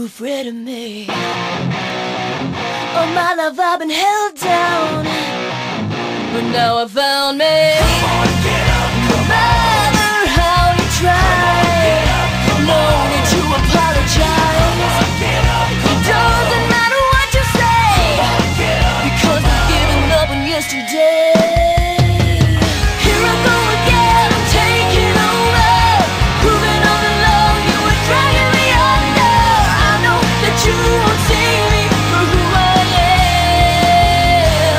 afraid of me. All my life I've been held down, but now I found me. No matter how you try, no need to apologize. It doesn't matter what you say, because I've given up on yesterday. Here I go again, I'm taking over, proving all the love you were dragging me under. I know that you won't see me for who I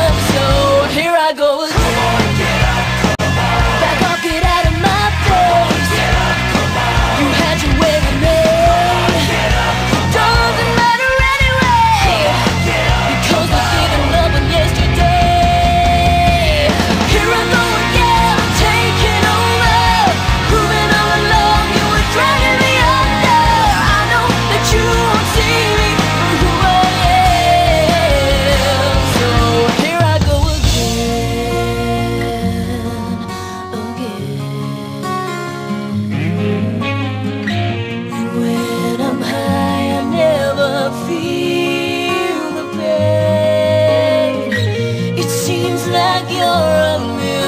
am, so here I go again. Back off, get out of my face. You had your way with me. Doesn't matter anyway, because I've given up on yesterday. Here I go again, I'm taking over, proving all the love you were dragging me under. I know that you won't see me for who I am, so here I go again. When I'm high, I never feel the pain. It seems like you're a million